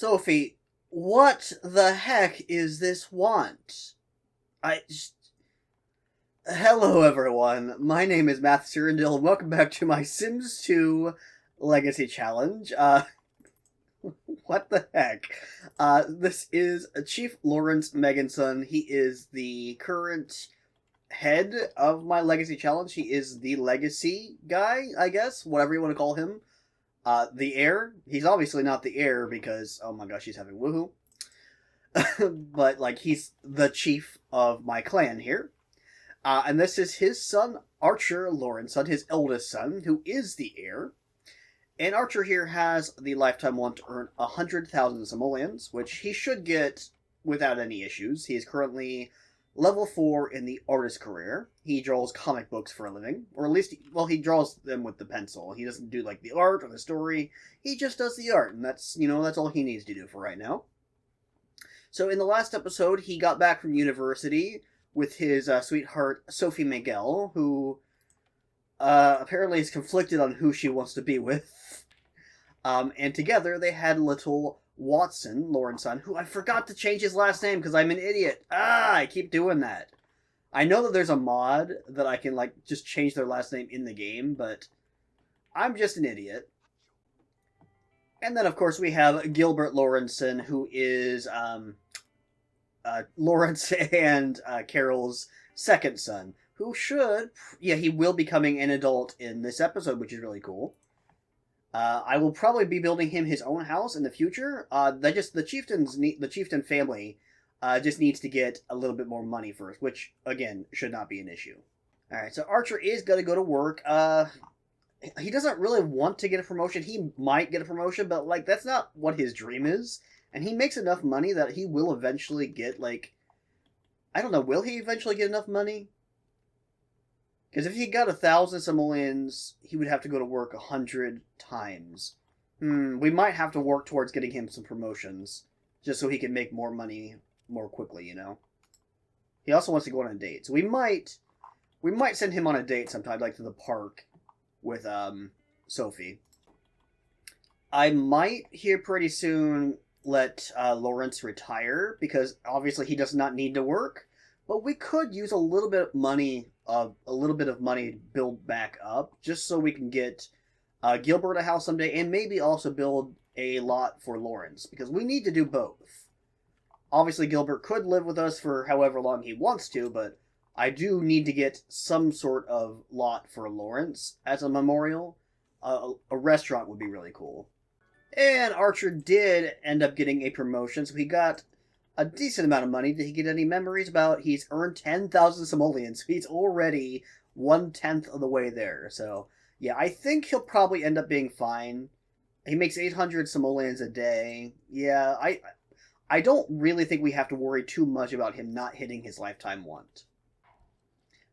Sophie, what the heck is this want? I just... Hello, everyone. My name is Matthew Cirindil, and welcome back to my Sims 2 Legacy Challenge. What the heck? This is Chief Lawrence Meganson. He is the current head of my Legacy Challenge. He is the legacy guy, I guess, whatever you want to call him. The heir. He's obviously not the heir because, oh my gosh, he's having woohoo. But, like, he's the chief of my clan here. And this is his son, Archer Lawrenson, his eldest son, who is the heir. And Archer here has the lifetime want to earn 100,000 simoleons, which he should get without any issues. He is currently level 4 in the artist career. He draws comic books for a living, or at least, he draws them with the pencil. He doesn't do, like, the art or the story. He just does the art, and that's all he needs to do for right now. So in the last episode, he got back from university with his sweetheart, Sophie Miguel, who apparently is conflicted on who she wants to be with. And together they had little Watson, Lawrenson, who I forgot to change his last name because I'm an idiot. I keep doing that. I know that there's a mod that I can, like, just change their last name in the game, but I'm just an idiot. And then, of course, we have Gilbert Lawrenson, who is Lawrence and Carol's second son, who he will be becoming an adult in this episode, which is really cool. I will probably be building him his own house in the future. The chieftain family just needs to get a little bit more money first, which, again, should not be an issue. Alright, so Archer is going to go to work. He doesn't really want to get a promotion. He might get a promotion, but, like, that's not what his dream is. And he makes enough money that he will eventually get, like... I don't know, will he eventually get enough money? Because if he got 1,000 simoleons, he would have to go to work 100 times. We might have to work towards getting him some promotions, just so he can make more money more quickly, you know? He also wants to go on a date, so we might send him on a date sometime, like to the park with Sophie. I might here pretty soon let Lawrence retire, because obviously he does not need to work, but we could use a little bit of money to build back up, just so we can get Gilbert a house someday, and maybe also build a lot for Lawrence, because we need to do both. Obviously Gilbert could live with us for however long he wants to, but I do need to get some sort of lot for Lawrence as a memorial. A restaurant would be really cool. And Archer did end up getting a promotion, so he got a decent amount of money. Did he get any memories about? He's earned 10,000 simoleons, so he's already 1/10 of the way there. So, yeah, I think he'll probably end up being fine. He makes 800 simoleons a day. Yeah, I don't really think we have to worry too much about him not hitting his lifetime want.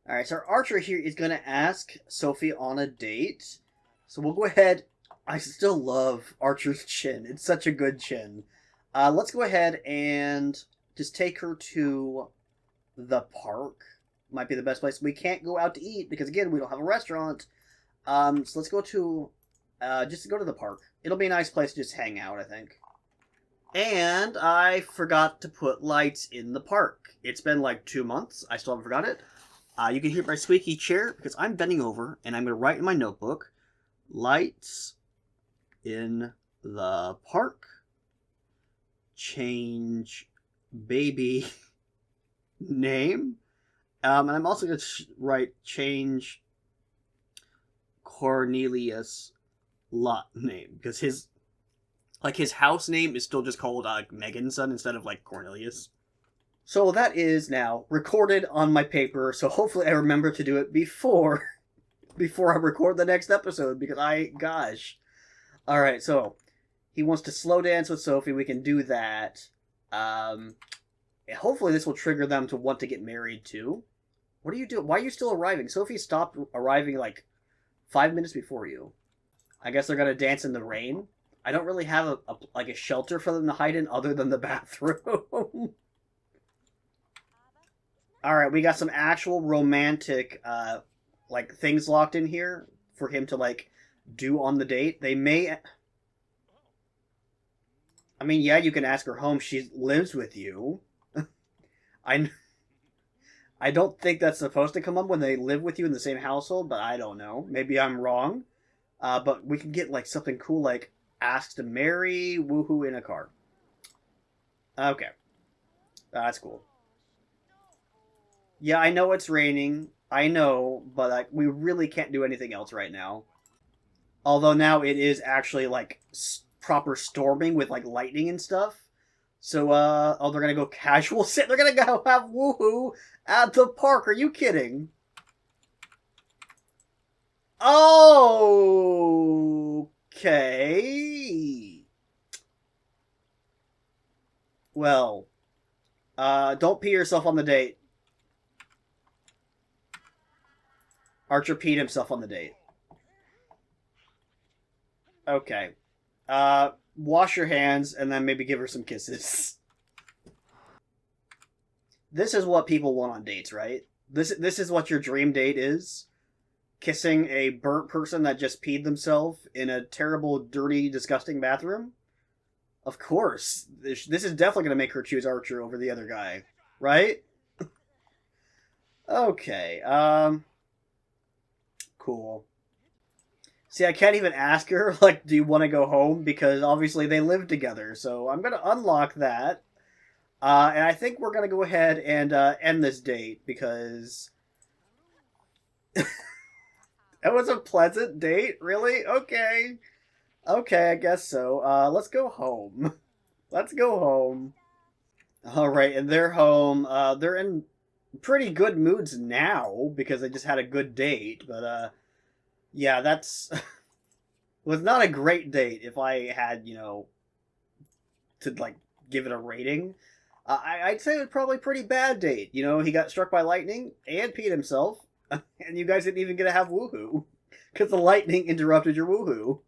Alright, so Archer here is going to ask Sophie on a date. So we'll go ahead. I still love Archer's chin. It's such a good chin. Let's go ahead and just take her to the park. Might be the best place. We can't go out to eat because, again, we don't have a restaurant. So let's go to, just go to the park. It'll be a nice place to just hang out, I think. And I forgot to put lights in the park. It's been like 2 months. I still haven't forgot it. You can hear my squeaky chair because I'm bending over and I'm going to write in my notebook, lights in the park, change baby name, and I'm also going to write change Cornelius lot name, because his house name is still just called Meganson instead of like Cornelius. So that is now recorded on my paper, so hopefully I remember to do it before I record the next episode, because gosh. Alright, so he wants to slow dance with Sophie. We can do that. Hopefully this will trigger them to want to get married too. What are you doing? Why are you still arriving? Sophie stopped arriving like 5 minutes before you. I guess they're gonna dance in the rain. I don't really have a shelter for them to hide in other than the bathroom. Alright, we got some actual romantic like things locked in here for him to like do on the date. They may I mean, yeah, you can ask her home. She lives with you. I I don't think that's supposed to come up when they live with you in the same household, but I don't know. Maybe I'm wrong. But we can get like something cool like asks to marry woohoo in a car. Okay, that's cool. Yeah, I know it's raining. I know, but like we really can't do anything else right now. Although now it is actually like proper storming with like lightning and stuff. So oh, they're gonna go casual sit. They're gonna go have woohoo at the park. Are you kidding? Okay. Well, don't pee yourself on the date. Archer peed himself on the date. Okay. Wash your hands and then maybe give her some kisses. This is what people want on dates, right? This is what your dream date is. Kissing a burnt person that just peed themselves in a terrible, dirty, disgusting bathroom? Of course. This is definitely going to make her choose Archer over the other guy, right? Okay, cool. See, I can't even ask her, like, do you want to go home? Because obviously they live together, so I'm going to unlock that. And I think we're going to go ahead and end this date, because it was a pleasant date? Really? Okay. Okay, I guess so. Let's go home. Let's go home. Alright, and they're home. They're in pretty good moods now, because they just had a good date, but, yeah, that's... was not a great date if I had, to, like, give it a rating. I'd say it was probably a pretty bad date. He got struck by lightning and peed himself, and you guys didn't even get to have woohoo, because the lightning interrupted your woohoo.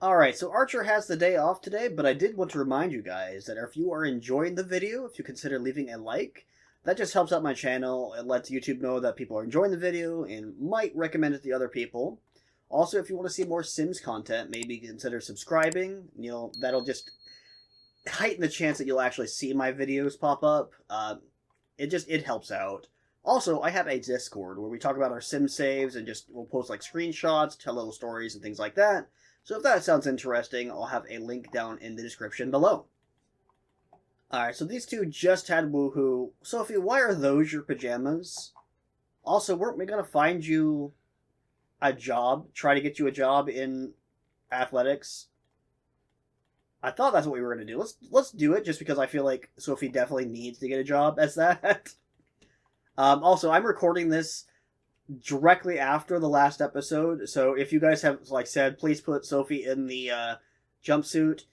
Alright, so Archer has the day off today, but I did want to remind you guys that if you are enjoying the video, if you consider leaving a like, that just helps out my channel. It lets YouTube know that people are enjoying the video and might recommend it to other people. Also, if you want to see more Sims content, maybe consider subscribing. That'll just heighten the chance that you'll actually see my videos pop up. It helps out. Also, I have a Discord where we talk about our Sim saves and we'll post like screenshots, tell little stories and things like that. So if that sounds interesting, I'll have a link down in the description below. Alright, so these two just had woohoo. Sophie, why are those your pajamas? Also, weren't we going to find you a job? Try to get you a job in athletics? I thought that's what we were going to do. Let's do it, just because I feel like Sophie definitely needs to get a job as that. Also, I'm recording this directly after the last episode, so if you guys have said, please put Sophie in the jumpsuit,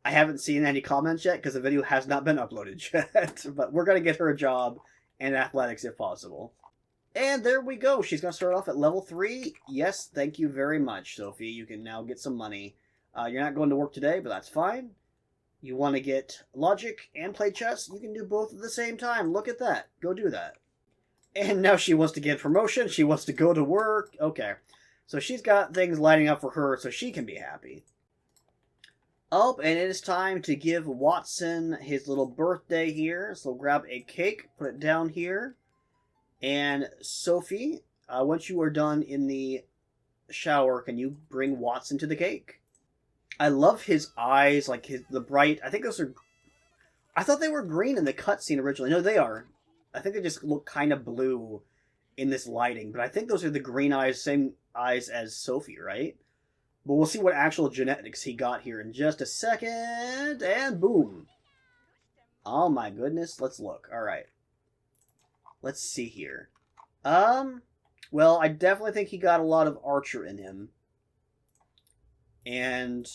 I haven't seen any comments yet because the video has not been uploaded yet. But we're going to get her a job in athletics if possible. And there we go. She's going to start off at level 3. Yes, thank you very much, Sophie. You can now get some money. You're not going to work today, but that's fine. You want to get logic and play chess? You can do both at the same time. Look at that. Go do that. And now she wants to get promotion. She wants to go to work. Okay. So she's got things lining up for her so she can be happy. Oh, and it is time to give Watson his little birthday here. So grab a cake, put it down here. And Sophie, once you are done in the shower, can you bring Watson to the cake? I love his eyes, like the bright... I think those are... I thought they were green in the cutscene originally. No, they are. I think they just look kind of blue in this lighting. But I think those are the green eyes, same eyes as Sophie, right? But we'll see what actual genetics he got here in just a second. And boom. Oh my goodness. Let's look. Alright. Let's see here. Well, I definitely think he got a lot of Archer in him. And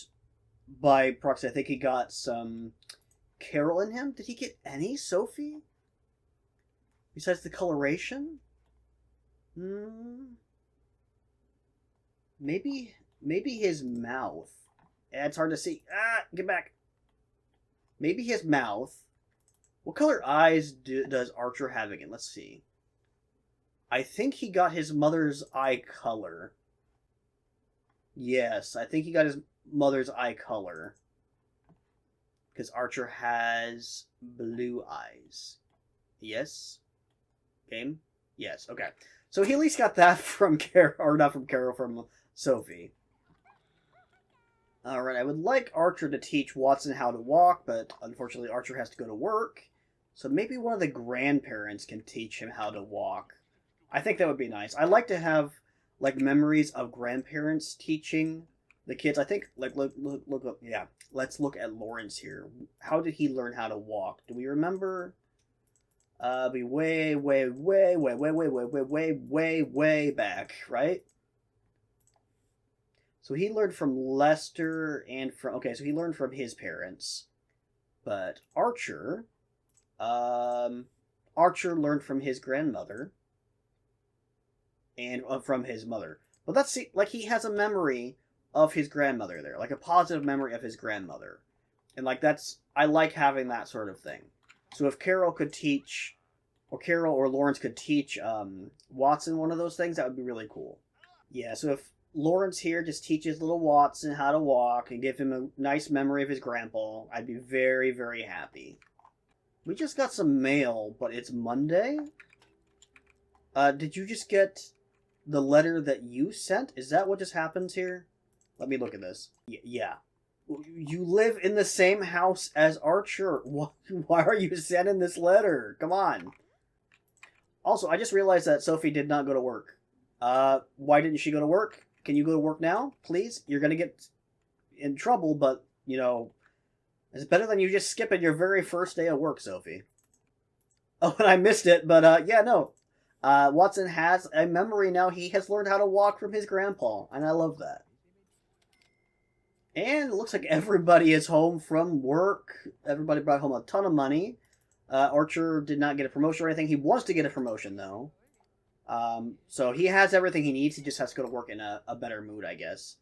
by proxy, I think he got some Carol in him. Did he get any Sophie? Besides the coloration? Maybe his mouth. It's hard to see. Ah, get back. Maybe his mouth. What color eyes does Archer have again? Let's see. I think he got his mother's eye color. Yes, I think he got his mother's eye color. Because Archer has blue eyes. Yes? Game? Yes, okay. So he at least got that from Carol, or not from Carol, from Sophie. Alright, I would like Archer to teach Watson how to walk, but unfortunately Archer has to go to work. So maybe one of the grandparents can teach him how to walk. I think that would be nice. I like to have, like, memories of grandparents teaching the kids. I think, like, look, yeah. Let's look at Lawrence here. How did he learn how to walk? Do we remember? Be way back, right? So he learned from Lester and from... Okay, so he learned from his parents. But Archer... Archer learned from his grandmother. And from his mother. But that's... Like, he has a memory of his grandmother there. Like, a positive memory of his grandmother. And, like, that's... I like having that sort of thing. So if Carol could teach... Or Carol or Lawrence could teach Watson one of those things, that would be really cool. Yeah, so if Lawrence here just teaches little Watson how to walk and give him a nice memory of his grandpa, I'd be very, very happy. We just got some mail, but it's Monday? Did you just get the letter that you sent? Is that what just happens here? Let me look at this. Yeah. You live in the same house as Archer. Why are you sending this letter? Come on. Also, I just realized that Sophie did not go to work. Why didn't she go to work? Can you go to work now, please? You're going to get in trouble, but, you know, it's better than you just skipping your very first day of work, Sophie. Oh, and I missed it, but, yeah, no. Watson has a memory now. He has learned how to walk from his grandpa, and I love that. And it looks like everybody is home from work. Everybody brought home a ton of money. Archer did not get a promotion or anything. He wants to get a promotion, though. So he has everything he needs. He just has to go to work in a better mood, I guess.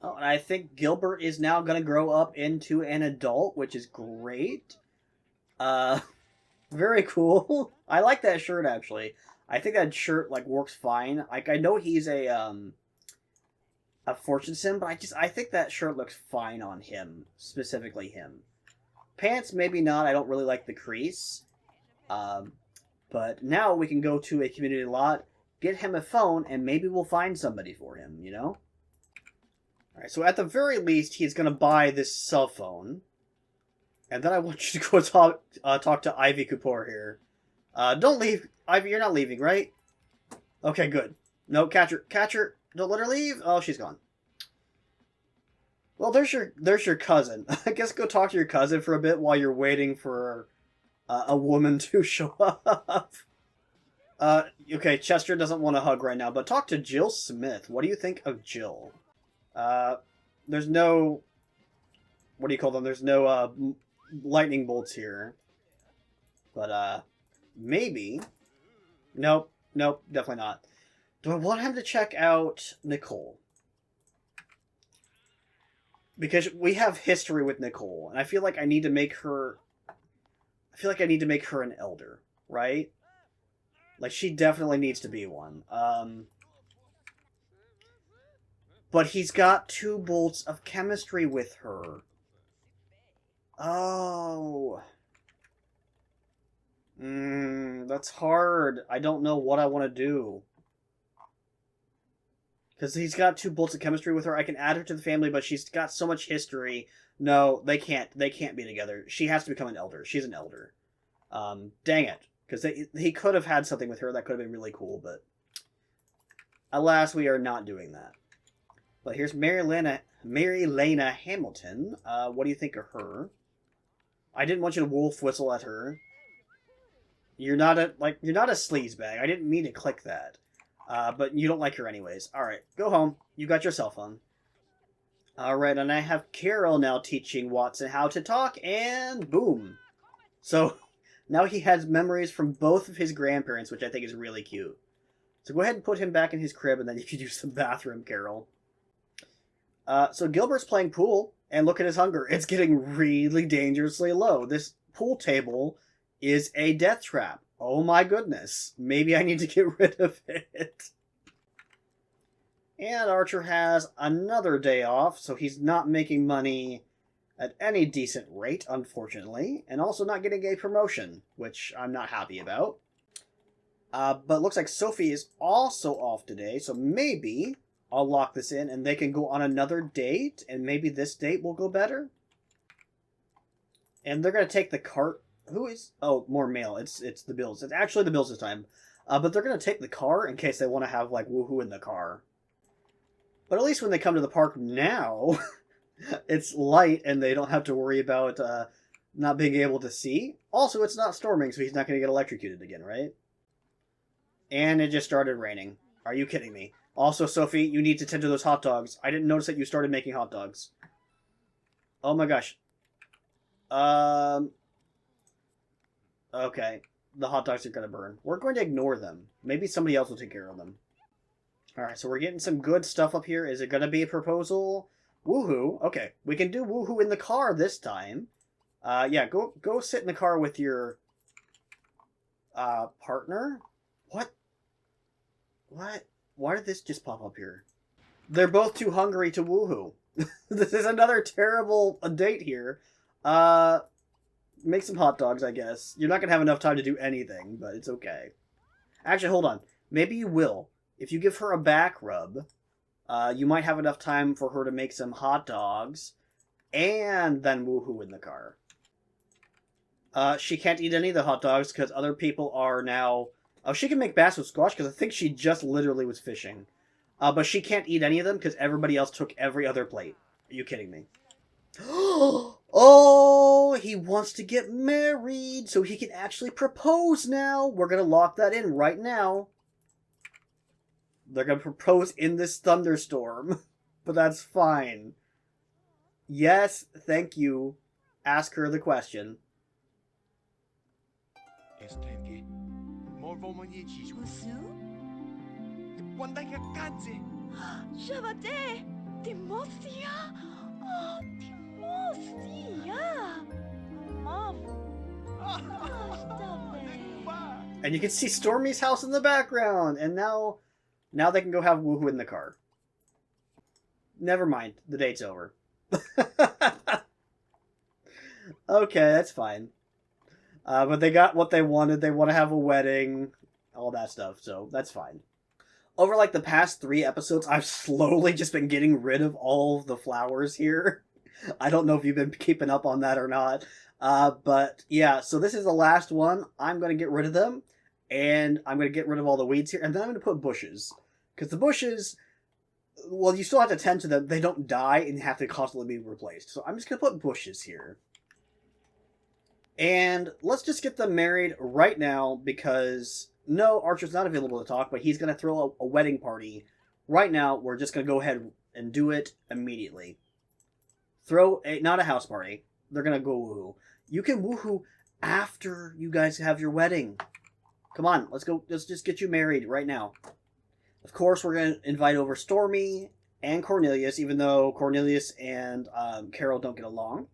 Oh, and I think Gilbert is now going to grow up into an adult, which is great. Very cool. I like that shirt, actually. I think that shirt, like, works fine. Like, I know he's a fortune sim, but I think that shirt looks fine on him. Specifically him. Pants, maybe not. I don't really like the crease. But now we can go to a community lot, get him a phone, and maybe we'll find somebody for him, you know? Alright, so at the very least, he's going to buy this cell phone. And then I want you to go talk to Ivy Kapoor here. Don't leave. Ivy, you're not leaving, right? Okay, good. No, catch her. Don't let her leave. Oh, she's gone. Well, there's your cousin. I guess go talk to your cousin for a bit while you're waiting for a woman to show up. Okay, Chester doesn't want a hug right now, but talk to Jill Smith. What do you think of Jill? There's no... What do you call them? There's no lightning bolts here. But, maybe... Nope, definitely not. Do I want him to check out Nicole? Because we have history with Nicole, and I feel like I need to make her... an elder, right? Like, she definitely needs to be one. But he's got 2 bolts of chemistry with her. Oh. That's hard. I don't know what I want to do. Because he's got 2 bolts of chemistry with her. I can add her to the family, but she's got so much history. No, they can't be together. She has to become an elder. She's an elder. Dang it. Because he could have had something with her that could have been really cool, but... Alas, we are not doing that. But here's Mary Lena Hamilton. What do you think of her? I didn't want you to wolf whistle at her. You're not a sleazebag. I didn't mean to click that. But you don't like her anyways. Alright, go home. You got your cell phone. Alright, and I have Carol now teaching Watson how to talk, and boom. So, now he has memories from both of his grandparents, which I think is really cute. So go ahead and put him back in his crib, and then you can use the bathroom, Carol. So Gilbert's playing pool, and look at his hunger. It's getting really dangerously low. This pool table is a death trap. Oh my goodness. Maybe I need to get rid of it. And Archer has another day off, so he's not making money at any decent rate, unfortunately, and also not getting a promotion, which I'm not happy about. But it looks like Sophie is also off today, so maybe I'll lock this in and they can go on another date, and maybe this date will go better. And they're going to take the cart. Who is... Oh, more mail. It's the Bills. It's actually the Bills this time. But they're going to take the car in case they want to have, like, woohoo in the car. But at least when they come to the park now, it's light and they don't have to worry about not being able to see. Also, it's not storming, so he's not going to get electrocuted again, right? And it just started raining. Are you kidding me? Also, Sophie, you need to tend to those hot dogs. I didn't notice that you started making hot dogs. Oh my gosh. Okay. The hot dogs are going to burn. We're going to ignore them. Maybe somebody else will take care of them. Alright, so we're getting some good stuff up here. Is it going to be a proposal? Woohoo. Okay, we can do woohoo in the car this time. Yeah, go sit in the car with your partner. What? Why did this just pop up here? They're both too hungry to woohoo. This is another terrible date here. Make some hot dogs, I guess. You're not going to have enough time to do anything, but it's okay. Actually, hold on. Maybe you will. If you give her a back rub, you might have enough time for her to make some hot dogs, and then woohoo in the car. She can't eat any of the hot dogs because other people are now... Oh, she can make bass with squash because I think she just literally was fishing. But she can't eat any of them because everybody else took every other plate. Are you kidding me? Oh, he wants to get married so he can actually propose now. We're going to lock that in right now. They're going to propose in this thunderstorm. But that's fine. Yes, thank you. Ask her the question. And you can see Stormy's house in the background. And now they can go have woohoo in the car. Never mind. The date's over. Okay, that's fine. But they got what they wanted. They want to have a wedding. All that stuff. So that's fine. Over like the past 3 episodes, I've slowly just been getting rid of all of the flowers here. I don't know if you've been keeping up on that or not. But yeah, so this is the last one. I'm going to get rid of them. And I'm going to get rid of all the weeds here. And then I'm going to put bushes. Because the bushes, well, you still have to tend to them. They don't die and have to constantly be replaced. So I'm just going to put bushes here. And let's just get them married right now because... No, Archer's not available to talk, but he's going to throw a wedding party. Right now, we're just going to go ahead and do it immediately. Not a house party. They're going to go woohoo. You can woohoo after you guys have your wedding. Come on, let's go. Let's just get you married right now. Of course, we're going to invite over Stormy and Cornelius, even though Cornelius and Carol don't get along.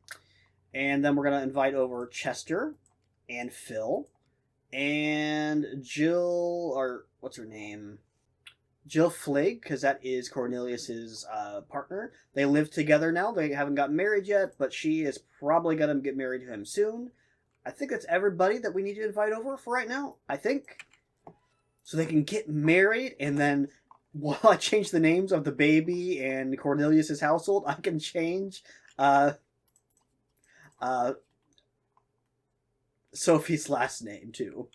And then we're going to invite over Chester and Phil. And Jill, or what's her name? Jill Flig, because that is Cornelius's partner. They live together now. They haven't gotten married yet, but she is probably going to get married to him soon. I think that's everybody that we need to invite over for right now, I think. So they can get married, and then while I change the names of the baby and Cornelius's household, I can change Sophie's last name, too.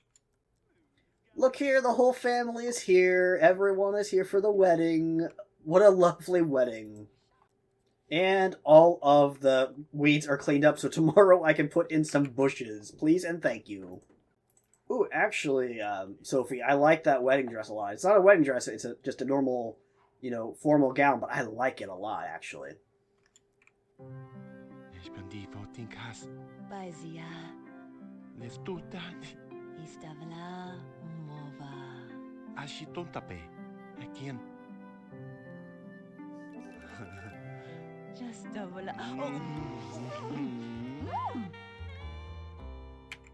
Look here, the whole family is here. Everyone is here for the wedding. What a lovely wedding. And all of the weeds are cleaned up, so tomorrow I can put in some bushes. Please and thank you. Ooh, actually, Sophie, I like that wedding dress a lot. It's not a wedding dress, it's just a normal, formal gown, but I like it a lot, actually.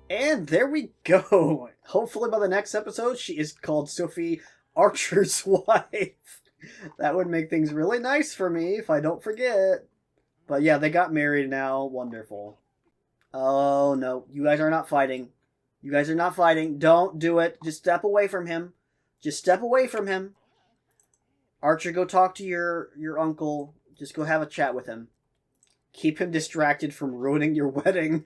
And there we go. Hopefully by the next episode, she is called Sophie Archer's wife. That would make things really nice for me if I don't forget. But yeah, they got married now. Wonderful. Oh, no. You guys are not fighting. You guys are not fighting. Don't do it. Just step away from him. Just step away from him. Archer, go talk to your uncle. Just go have a chat with him. Keep him distracted from ruining your wedding.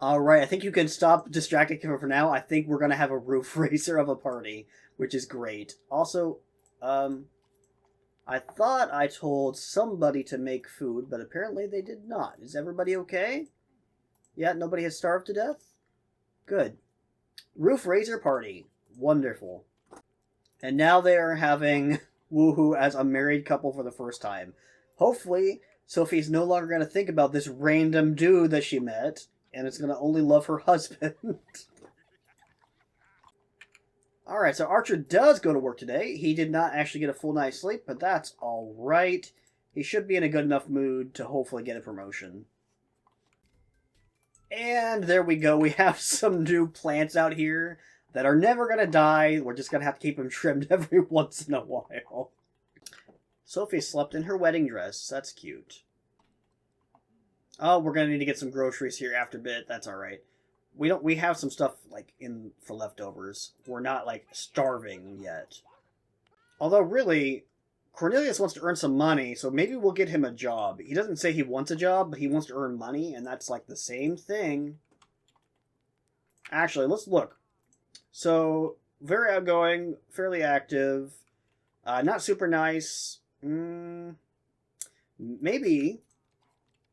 Alright, I think you can stop distracting him for now. I think we're going to have a roof racer of a party, which is great. Also, I thought I told somebody to make food, but apparently they did not. Is everybody okay? Yeah, nobody has starved to death? Good. Roof raiser party. Wonderful. And now they are having woohoo as a married couple for the first time. Hopefully, Sophie's no longer going to think about this random dude that she met, and it's going to only love her husband. Alright, so Archer does go to work today. He did not actually get a full night's sleep, but that's alright. He should be in a good enough mood to hopefully get a promotion. And there we go. We have some new plants out here that are never going to die. We're just going to have to keep them trimmed every once in a while. Sophie slept in her wedding dress. That's cute. Oh, we're going to need to get some groceries here after a bit. That's alright. We have some stuff like in for leftovers. We're not like starving yet. Although really, Cornelius wants to earn some money, so maybe we'll get him a job. He doesn't say he wants a job, but he wants to earn money, and that's like the same thing. Actually, let's look. So, very outgoing, fairly active, not super nice. Maybe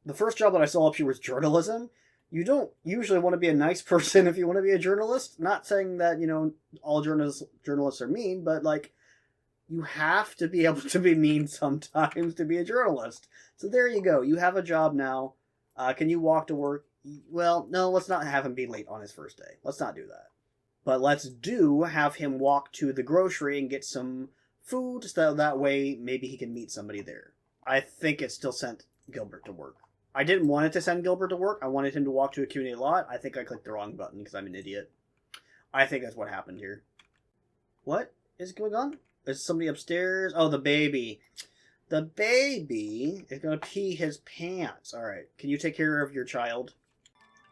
the first job that I saw up here was journalism. You don't usually want to be a nice person if you want to be a journalist. Not saying that, all journalists are mean, but, like, you have to be able to be mean sometimes to be a journalist. So there you go. You have a job now. Can you walk to work? Well, no, let's not have him be late on his first day. Let's not do that. But let's have him walk to the grocery and get some food, so that way maybe he can meet somebody there. I think it still sent Gilbert to work. I didn't want it to send Gilbert to work. I wanted him to walk to a Q&A lot. I think I clicked the wrong button because I'm an idiot. I think that's what happened here. What is going on? Is somebody upstairs? Oh, the baby. The baby is going to pee his pants. Alright, can you take care of your child?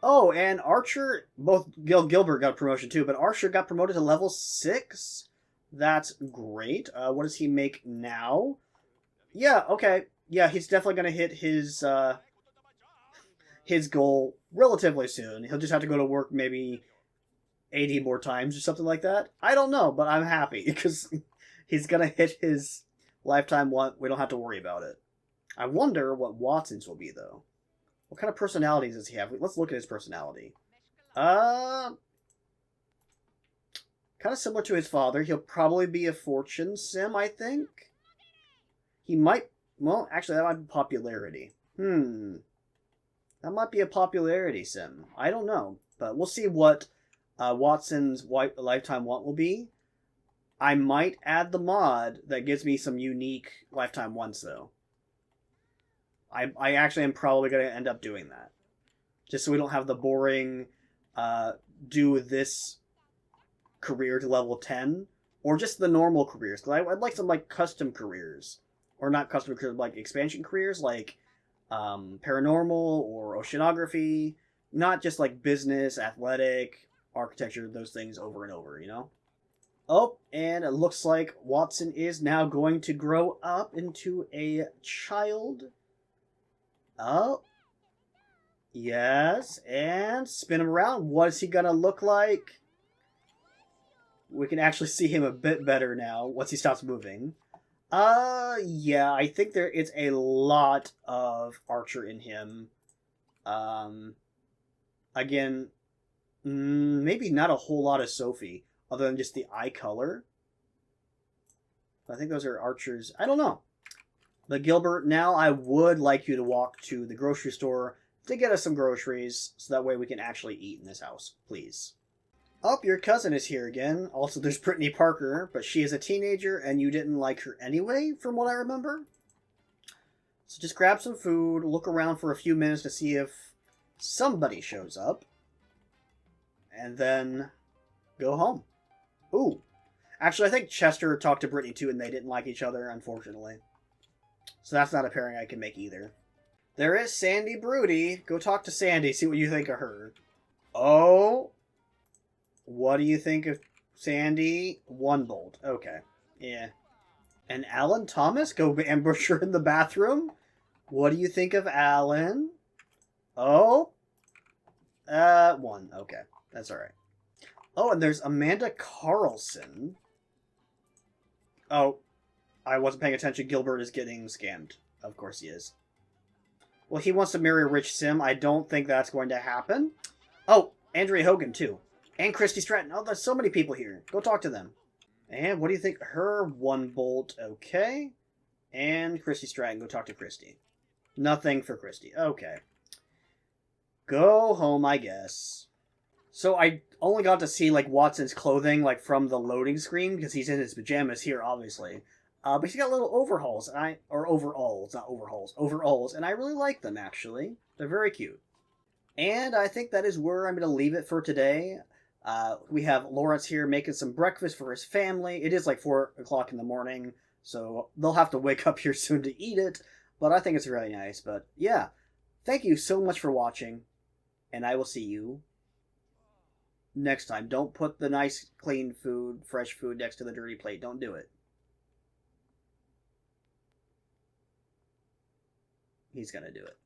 Oh, and Archer, both Gilbert got a promotion too, but Archer got promoted to level 6. That's great. What does he make now? Yeah, okay. Yeah, he's definitely going to hit his goal relatively soon. He'll just have to go to work maybe 80 more times or something like that. I don't know, but I'm happy because he's going to hit his lifetime one. We don't have to worry about it. I wonder what Watson's will be, though. What kind of personalities does he have? Let's look at his personality. Kind of similar to his father. He'll probably be a fortune sim, I think. He might... Well, actually, that might be popularity. That might be a popularity sim. I don't know. But we'll see what Watson's lifetime want will be. I might add the mod that gives me some unique lifetime wants, though. I actually am probably going to end up doing that. Just so we don't have the boring, do this career to level 10. Or just the normal careers. Because I'd like some, like, custom careers. Or not custom careers, like expansion careers, like paranormal or oceanography. Not just, like, business, athletic, architecture, those things over and over, Oh, and it looks like Watson is now going to grow up into a child. Oh. Yes, and spin him around. What is he gonna look like? We can actually see him a bit better now once he stops moving. Yeah, I think there is a lot of Archer in him. Again, maybe not a whole lot of Sophie, other than just the eye color. I think those are Archer's. I don't know. But Gilbert, now I would like you to walk to the grocery store to get us some groceries, so that way we can actually eat in this house, please. Oh, your cousin is here again. Also, there's Brittany Parker, but she is a teenager, and you didn't like her anyway, from what I remember. So just grab some food, look around for a few minutes to see if somebody shows up, and then go home. Ooh. Actually, I think Chester talked to Brittany too, and they didn't like each other, unfortunately. So that's not a pairing I can make either. There is Sandy Broody. Go talk to Sandy, see what you think of her. Oh, what do you think of Sandy? 1 bolt. Okay. Yeah. And Alan Thomas? Go ambush her in the bathroom? What do you think of Alan? Oh. 1. Okay. That's alright. Oh, and there's Amanda Carlson. Oh, I wasn't paying attention. Gilbert is getting scammed. Of course he is. Well, he wants to marry a rich sim. I don't think that's going to happen. Oh, Andrea Hogan, too. And Christy Stratton. Oh, there's so many people here. Go talk to them. And what do you think? Her 1 bolt. Okay. And Christy Stratton. Go talk to Christy. Nothing for Christy. Okay. Go home, I guess. So I only got to see, like, Watson's clothing, like, from the loading screen, because he's in his pajamas here, obviously. But he's got little overhauls, or overalls, not overhauls, overalls, and I really like them, actually. They're very cute. And I think that is where I'm going to leave it for today. We have Lawrence here making some breakfast for his family. It is like 4 o'clock in the morning, so they'll have to wake up here soon to eat it, but I think it's really nice. But yeah, thank you so much for watching, and I will see you next time. Don't put the nice, clean food, fresh food next to the dirty plate. Don't do it. He's gonna do it.